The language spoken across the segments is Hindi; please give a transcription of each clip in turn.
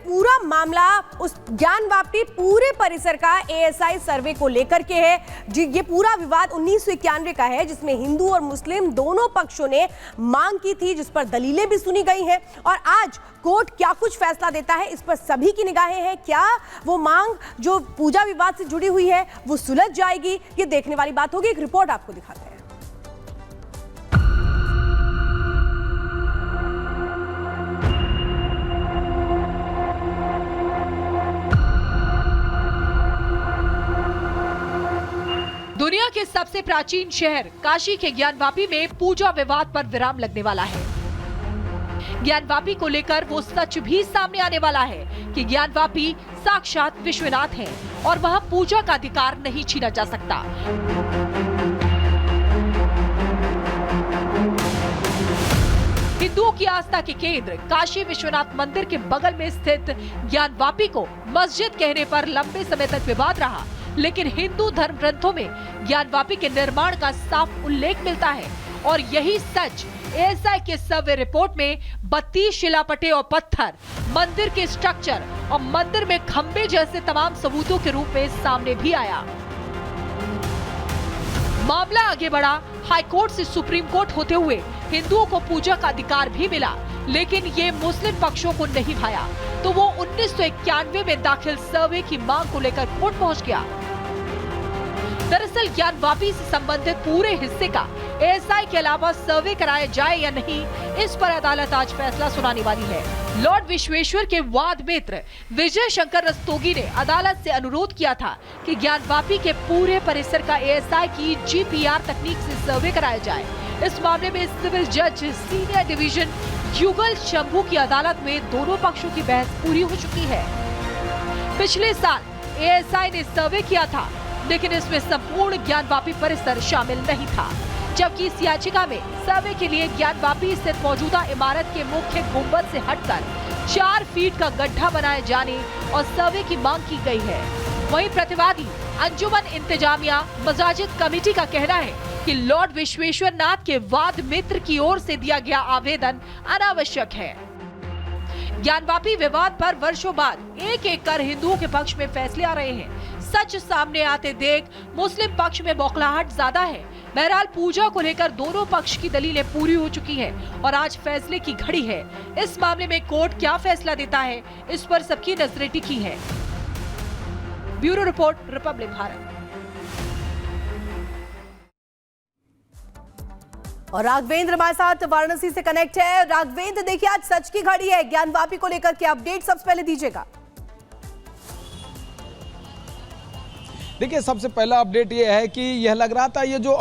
पूरा मामला उस ज्ञानवापी पूरे परिसर का एएसआई सर्वे को लेकर के है। जी, ये पूरा विवाद 1991 का है, जिसमें हिंदू और मुस्लिम दोनों पक्षों ने मांग की थी, जिस पर दलीलें भी सुनी गई हैं। और आज कोर्ट क्या कुछ फैसला देता है, इस पर सभी की निगाहें हैं। क्या वो मांग जो पूजा विवाद से जुड़ी हुई है वो सुलझ जाएगी, ये देखने वाली बात होगी। एक रिपोर्ट आपको दिखाते हैं। दुनिया के सबसे प्राचीन शहर काशी के ज्ञानवापी में पूजा विवाद पर विराम लगने वाला है। ज्ञानवापी को लेकर वो सच भी सामने आने वाला है कि ज्ञानवापी साक्षात विश्वनाथ है और वह पूजा का अधिकार नहीं छीना जा सकता। हिंदुओं की आस्था के केंद्र काशी विश्वनाथ मंदिर के बगल में स्थित ज्ञानवापी को मस्जिद कहने पर लंबे समय तक विवाद रहा, लेकिन हिंदू धर्म ग्रंथों में ज्ञानवापी के निर्माण का साफ उल्लेख मिलता है और यही सच एएसआई के सर्वे रिपोर्ट में 32 शिलापटे और पत्थर, मंदिर के स्ट्रक्चर और मंदिर में खंबे जैसे तमाम सबूतों के रूप में सामने भी आया। मामला आगे बढ़ा, हाई कोर्ट से सुप्रीम कोर्ट होते हुए हिंदुओं को पूजा का अधिकार भी मिला, लेकिन ये मुस्लिम पक्षों को नहीं भाया, तो वो 1991 में दाखिल सर्वे की मांग को लेकर कोर्ट पहुंच गया। दरअसल ज्ञानवापी से संबंधित पूरे हिस्से का एएसआई के अलावा सर्वे कराया जाए या नहीं, इस पर अदालत आज फैसला सुनाने वाली है। लॉर्ड विश्वेश्वर के वाद मित्र विजय शंकर रस्तोगी ने अदालत से अनुरोध किया था कि ज्ञानवापी के पूरे परिसर का एएसआई की जीपीआर तकनीक से सर्वे कराया जाए। इस मामले में सिविल जज सीनियर डिवीजन युगल शंभू की अदालत में दोनों पक्षों की बहस पूरी हो चुकी है। पिछले साल एएसआई ने सर्वे किया था, लेकिन इसमें संपूर्ण ज्ञानवापी परिसर शामिल नहीं था, जबकि इस याचिका में सर्वे के लिए ज्ञानवापी स्थित मौजूदा इमारत के मुख्य गुंबद से हटकर 4 फीट का गड्ढा बनाए जाने और सर्वे की मांग की गई है। वहीं प्रतिवादी अंजुमन इंतजामिया मसाजिद कमेटी का कहना है कि लॉर्ड विश्वेश्वर नाथ के वाद मित्र की ओर से दिया गया आवेदन अनावश्यक है। ज्ञानवापी विवाद पर वर्षों बाद एक एक कर हिंदुओं के पक्ष में फैसले आ रहे हैं। सच सामने आते देख मुस्लिम पक्ष में बौखलाहट ज्यादा है। बहरहाल पूजा को लेकर दोनों पक्ष की दलीलें पूरी हो चुकी हैं और आज फैसले की घड़ी है। इस मामले में कोर्ट क्या फैसला देता है, इस पर सबकी नजरें टिकी हैं। Bureau report, Republic Bharat. और राघवेंद्र हमारे साथ वाराणसी से कनेक्ट है। राघवेंद्र, देखिए आज सच की घड़ी है, ज्ञानवापी को लेकर के अपडेट सबसे पहले दीजिएगा। देखिए, सबसे पहला अपडेट ये है कि यह लग रहा था ये जो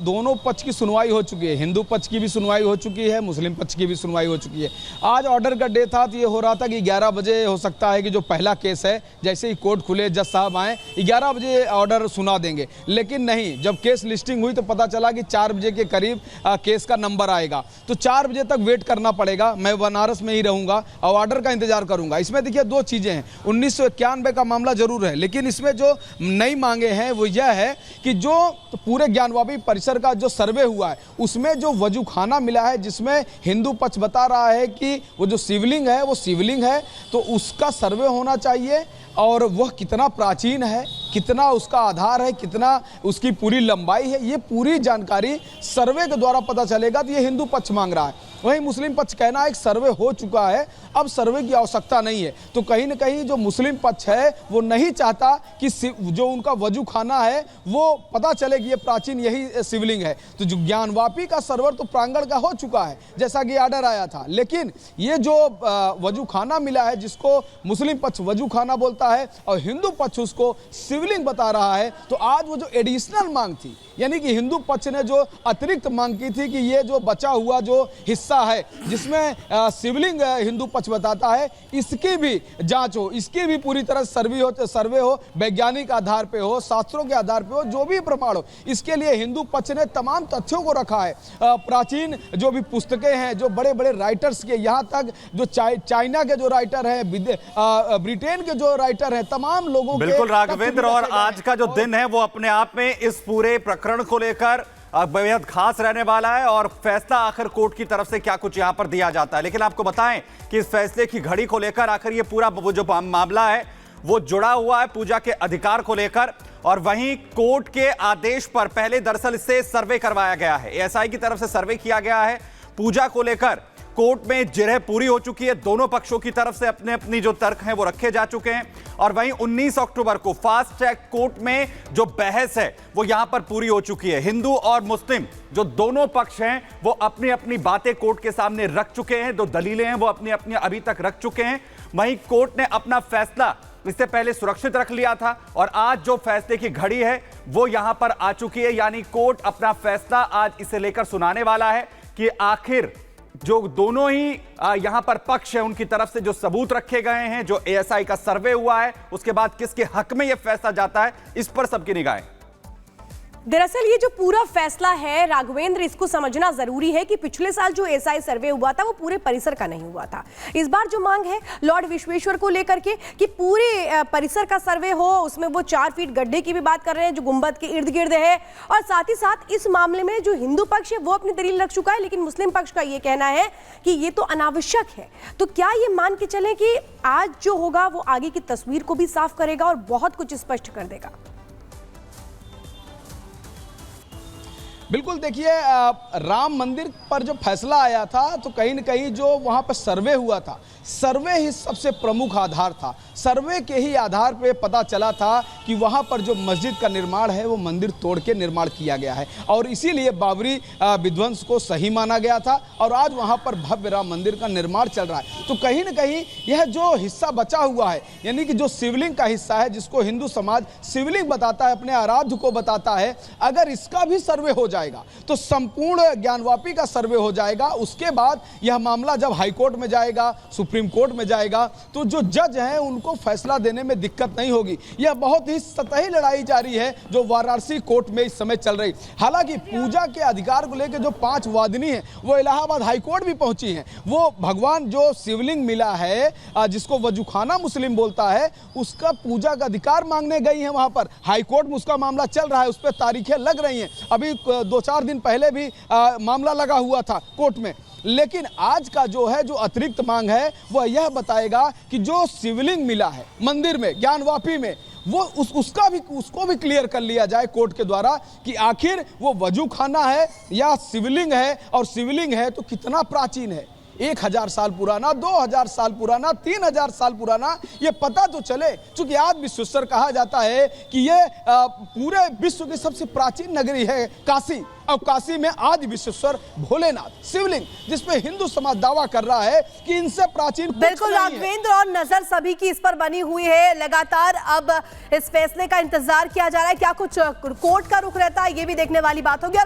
दोनों पक्ष की सुनवाई हो चुकी है, हिंदू पक्ष की भी सुनवाई हो चुकी है, मुस्लिम पक्ष की भी सुनवाई हो चुकी है। आज ऑर्डर का डे था, तो ये हो रहा था कि 11 बजे हो सकता है कि जो पहला केस है, जैसे ही कोर्ट खुले, जज साहब आए, 11 बजे ऑर्डर सुना देंगे। लेकिन नहीं, जब केस लिस्टिंग हुई तो पता चला कि 4 बजे के करीब केस का नंबर आएगा, तो 4 बजे तक वेट करना पड़ेगा। मैं बनारस में ही रहूँगा और ऑर्डर का इंतजार करूँगा। इसमें देखिए 2 चीज़ें हैं, 1991 का मामला जरूर है, लेकिन इसमें जो नई मांगे हैं वो यह है कि जो पूरे ज्ञानवापी परिसर का जो सर्वे हुआ है उसमें जो वजूखाना मिला है, जिसमें हिंदू पक्ष बता रहा है कि वो जो शिवलिंग है वो शिवलिंग है, तो उसका सर्वे होना चाहिए और वह कितना प्राचीन है, कितना उसका आधार है, कितना उसकी पूरी लंबाई है, ये पूरी जानकारी सर्वे के द्वारा पता चलेगा। तो ये हिंदू पक्ष मांग रहा है। वहीं मुस्लिम पक्ष कहना है कि सर्वे हो चुका है, अब सर्वे की आवश्यकता नहीं है। तो कहीं ना कहीं जो मुस्लिम पक्ष है वो नहीं चाहता कि जो उनका वजूखाना है वो पता चले कि ये प्राचीन यही शिवलिंग है। तो जो ज्ञानवापी का सर्वर तो प्रांगण का हो चुका है, जैसा कि आर्डर आया था, लेकिन ये जो वजूखाना मिला है, जिसको मुस्लिम पक्ष वजूखाना बोलता है और हिंदू पक्ष उसको शिवलिंग बता रहा है, तो आज वो जो एडिशनल मांग थी, यानी कि हिंदू पक्ष ने जो अतिरिक्त मांग की थी कि ये जो बचा हुआ जो हिस्सा है जिसमें शिवलिंग हिंदू पक्ष बताता है, इसकी भी जांच हो, इसकी भी पूरी तरह सर्वे हो, वैज्ञानिक आधार पे हो, शास्त्रों के आधार पे हो, जो भी प्रमाण हो, इसके लिए हिंदू पक्ष ने तमाम तथ्यों को रखा है। प्राचीन जो भी पुस्तकें हैं, जो बड़े बड़े राइटर्स के, यहाँ तक जो चाइना के जो राइटर हैं, ब्रिटेन के जो राइटर हैं, तमाम लोगों के। बिल्कुल राघवेंद्र, और आज का जो दिन है वो अपने आप में इस पूरे प्रकरण को लेकर बेहद खास रहने वाला है और फैसला आखिर कोर्ट की तरफ से क्या कुछ यहां पर दिया जाता है। लेकिन आपको बताएं कि इस फैसले की घड़ी को लेकर आखिर ये पूरा वो जो मामला है वो जुड़ा हुआ है पूजा के अधिकार को लेकर, और वहीं कोर्ट के आदेश पर पहले दरअसल इससे सर्वे करवाया गया है, एएसआई की तरफ से सर्वे किया गया है। पूजा को लेकर कोर्ट में जिरह पूरी हो चुकी है, दोनों पक्षों की तरफ से अपने अपनी जो तर्क हैं वो रखे जा चुके हैं, और वहीं 19 अक्टूबर को फास्ट ट्रैक कोर्ट में जो बहस है वो यहां पर पूरी हो चुकी है। हिंदू और मुस्लिम जो दोनों पक्ष हैं वो अपनी अपनी बातें कोर्ट के सामने रख चुके हैं, जो दलीलें हैं वो अपनी अपनी अभी तक रख चुके हैं। वहीं कोर्ट ने अपना फैसला इससे पहले सुरक्षित रख लिया था, और आज जो फैसले की घड़ी है वो यहां पर आ चुकी है, यानी कोर्ट अपना फैसला आज इसे लेकर सुनाने वाला है कि आखिर जो दोनों ही यहां पर पक्ष है उनकी तरफ से जो सबूत रखे गए हैं, जो एएसआई का सर्वे हुआ है, उसके बाद किसके हक में यह फैसला जाता है, इस पर सबकी निगाहें। दरअसल ये जो पूरा फैसला है राघवेंद्र, इसको समझना जरूरी है कि पिछले साल जो एएसआई सर्वे हुआ था वो पूरे परिसर का नहीं हुआ था। इस बार जो मांग है लॉर्ड विश्वेश्वर को लेकर के कि पूरे परिसर का सर्वे हो, उसमें वो 4 फीट गड्ढे की भी बात कर रहे हैं जो गुंबद के इर्द गिर्द है, और साथ ही साथ इस मामले में जो हिंदू पक्ष है वो अपनी दलील रख चुका है, लेकिन मुस्लिम पक्ष का ये कहना है कि ये तो अनावश्यक है। तो क्या ये मान के चलें कि आज जो होगा वो आगे की तस्वीर को भी साफ करेगा और बहुत कुछ स्पष्ट कर देगा? बिल्कुल, देखिए राम मंदिर पर जो फैसला आया था तो कहीं न कहीं जो वहाँ पर सर्वे हुआ था, सर्वे ही सबसे प्रमुख आधार था। सर्वे के ही आधार पे पता चला था कि वहाँ पर जो मस्जिद का निर्माण है वो मंदिर तोड़ के निर्माण किया गया है, और इसीलिए बाबरी विध्वंस को सही माना गया था, और आज वहाँ पर भव्य राम मंदिर का निर्माण चल रहा है। तो कहीं न कहीं यह जो हिस्सा बचा हुआ है, यानी कि जो शिवलिंग का हिस्सा है जिसको हिंदू समाज शिवलिंग बताता है, अपने आराध्य को बताता है, अगर इसका भी सर्वे हो जाएगा तो संपूर्ण ज्ञानवापी का सर्वे हो जाएगा। उसके बाद यह मामला जब हाईकोर्ट में जाएगा, सुप्रीम कोर्ट में जाएगा, तो जो जज हैं उनको फैसला देने में दिक्कत नहीं होगी। यह बहुत ही सतही लड़ाई जारी है जो वाराणसी कोर्ट में इस समय चल रही। हालांकि पूजा के अधिकार को लेकर जो 5 वादिनी हैं वो इलाहाबाद हाईकोर्ट भी पहुंची हैं। वो भगवान जो शिवलिंग मिला है जिसको वजूखाना मुस्लिम बोलता है, उसका पूजा का अधिकार मांगने गई है वहां पर। हाईकोर्ट में उसका मामला चल रहा है, उस पर तारीखें लग रही हैं। अभी 2-4 दिन पहले भी मामला लगा हुआ था कोर्ट में। लेकिन आज का जो है, जो अतिरिक्त मांग है, वह यह बताएगा कि जो शिवलिंग मिला है मंदिर में, ज्ञानवापी में, वो उसको भी क्लियर कर लिया जाए कोर्ट के द्वारा कि आखिर वो वजूखाना है या शिवलिंग है, और शिवलिंग है तो कितना प्राचीन है, 1000 साल पुराना, 2000 साल पुराना, 3000 साल पुराना, ये पता तो चले। चूंकि आज विश्वेश्वर कहा जाता है कि ये पूरे विश्व की सबसे प्राचीन नगरी है काशी, और काशी में आदि विश्वेश्वर भोलेनाथ शिवलिंग, जिसपे हिंदू समाज दावा कर रहा है कि इनसे प्राचीन बिल्कुल राघवेंद्र, और नजर सभी की इस पर बनी हुई है लगातार। अब इस फैसले का इंतजार किया जा रहा है, क्या कुछ कोर्ट का रुख रहता है ये भी देखने वाली बात होगी।